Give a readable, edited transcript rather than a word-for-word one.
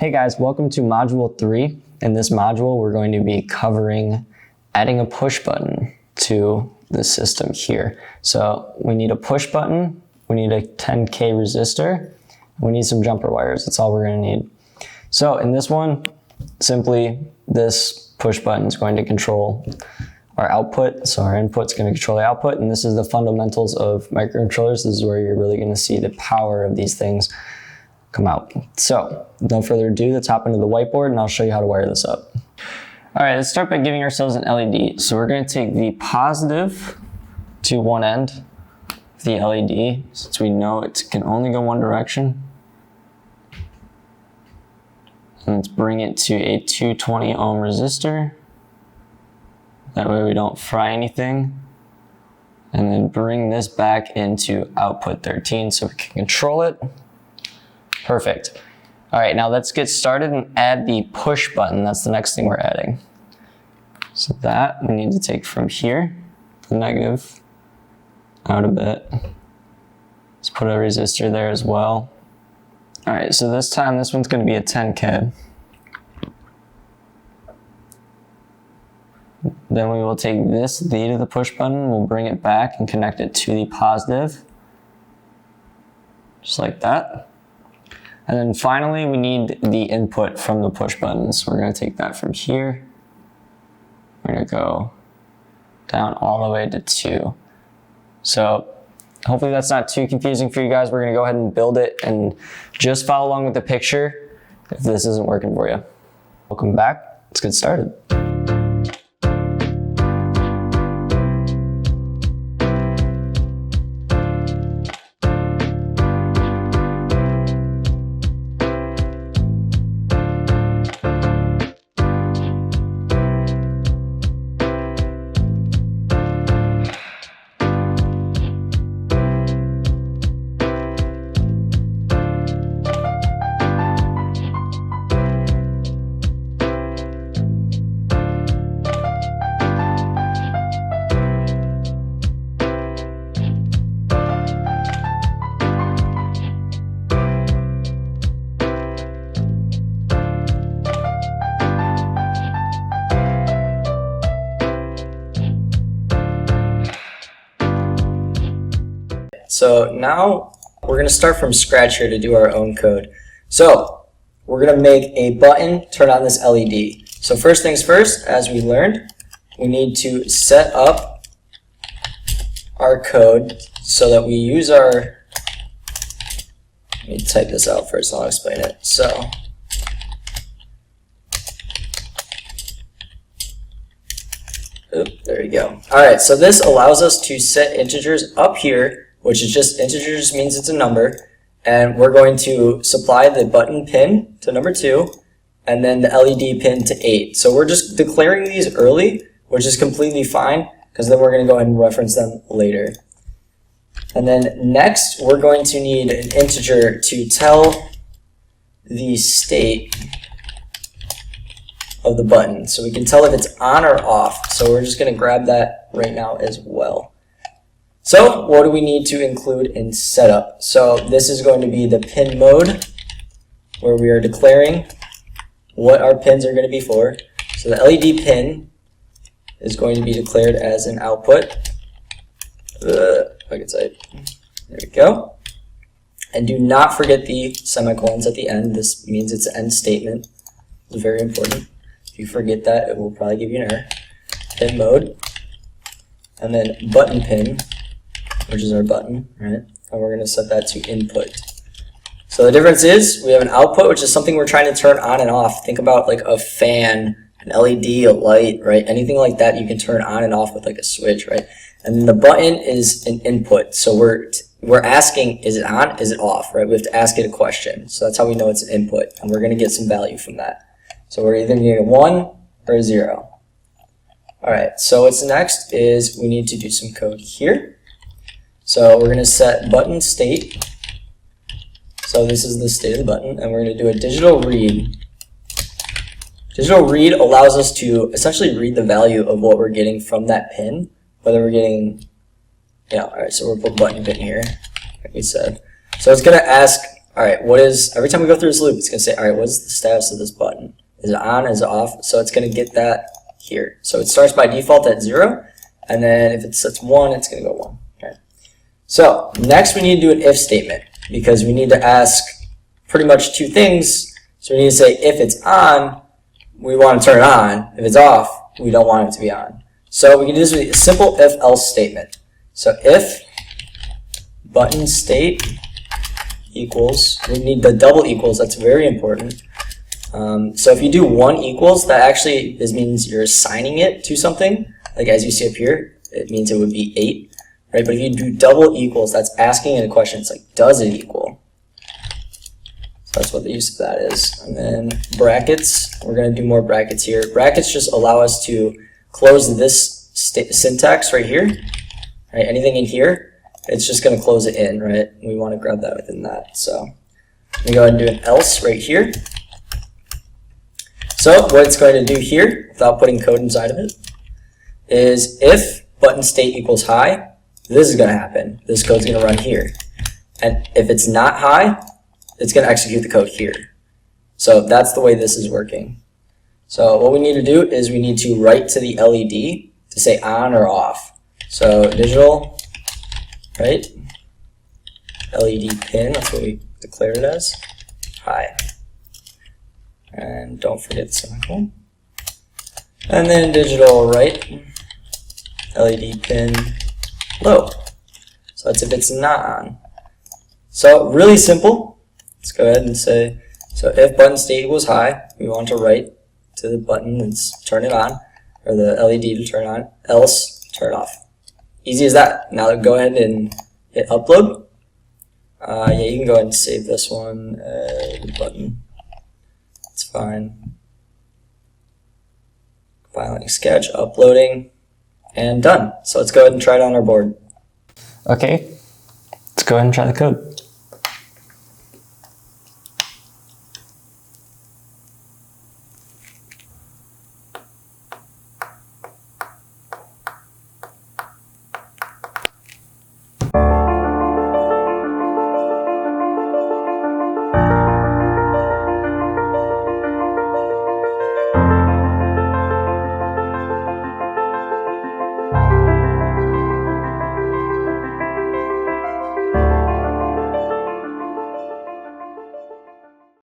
Hey guys, welcome to Module 3. In this module, we're going to be covering adding a push button to the system here. So we need a push button, we need a 10K resistor, we need some jumper wires. That's all we're going to need. So in this one, simply this push button is going to control our output. So our input's going to control the output, and this is the fundamentals of microcontrollers. This is where you're really going to see the power of these things come out. So no further ado, let's hop into the whiteboard and I'll show you how to wire this up. All right, let's start by giving ourselves an LED. So we're going to take the positive to one end of the LED, since we know it can only go one direction. And let's bring it to a 220 ohm resistor. That way we don't fry anything. And then bring this back into output 13 so we can control it. Perfect. All right, now let's get started and add the push button. That's the next thing we're adding. So that we need to take from here, the negative, out a bit. Let's put a resistor there as well. All right, so this time this one's going to be a 10K. Then we will take this lead of the push button, we'll bring it back and connect it to the positive, just like that. And then finally, we need the input from the push button. So we're going to take that from here. We're going to go down all the way to 2. So hopefully that's not too confusing for you guys. We're going to go ahead and build it and just follow along with the picture if this isn't working for you. Welcome back. Let's get started. So now we're going to start from scratch here to do our own code. So we're going to make a button turn on this LED. So first things first, as we learned, we need to set up our code so that we use our, let me type this out first and I'll explain it. So there you go. Alright, so this allows us to set integers up here, which is just integers means it's a number, and we're going to supply the button pin to number 2, and then the LED pin to 8. So we're just declaring these early, which is completely fine, because then we're going to go ahead and reference them later. And then next, we're going to need an integer to tell the state of the button. So we can tell if it's on or off. So we're just going to grab that right now as well. So what do we need to include in setup? So this is going to be the pin mode, where we are declaring what our pins are going to be for. So the LED pin is going to be declared as an output. If I can type. There we go. And do not forget the semicolons at the end. This means it's an end statement. It's very important. If you forget that, it will probably give you an error. Pin mode. And then button pin, which is our button, right? And we're going to set that to input. So the difference is we have an output, which is something we're trying to turn on and off. Think about like a fan, an LED, a light, right? Anything like that you can turn on and off with like a switch, right? And then the button is an input. So we're asking, is it on, is it off, right? We have to ask it a question. So that's how we know it's an input, and we're going to get some value from that. So we're either getting a 1 or a 0. All right, so what's next is we need to do some code here. So we're going to set button state. So this is the state of the button, and we're going to do a digital read. Digital read allows us to essentially read the value of what we're getting from that pin, whether we're getting, yeah, all right, so we'll put button pin here, like we said. So it's going to ask all right, every time we go through this loop, it's going to say, all right, what's the status of this button? Is it on, is it off? So it's going to get that here. So it starts by default at 0, and then if it sets 1, it's going to go 1. Okay. So next we need to do an if statement, because we need to ask pretty much two things. So we need to say if it's on, we want to turn it on. If it's off, we don't want it to be on. So we can do this with a simple if-else statement. So if button state equals, we need the double equals, that's very important. So if you do 1 equals, that actually means you're assigning it to something. Like as you see up here, it means it would be 8, right? But if you do double equals, that's asking it a question. It's like, does it equal? So that's what the use of that is. And then brackets, we're going to do more brackets here. Brackets just allow us to close this syntax right here, right? Anything in here, it's just going to close it in, right? We want to grab that within that. So we go ahead and do an else right here. So what it's going to do here, without putting code inside of it, is if button state equals high, this is going to happen. This code's going to run here. And if it's not high, it's going to execute the code here. So that's the way this is working. So what we need to do is we need to write to the LED to say on or off. So digital, right? LED pin, that's what we declare it as, high. And don't forget the semicolon. And then digital right, LED pin low. So that's if it's not on. So really simple. Let's go ahead and say, so if button state equals high, we want to write to the button and turn it on, or the LED to turn on, else turn it off. Easy as that. Now go ahead and hit upload. Yeah, you can go ahead and save this one, button. It's fine. Compiling sketch, uploading, and done. So let's go ahead and try it on our board. Okay, let's go ahead and try the code.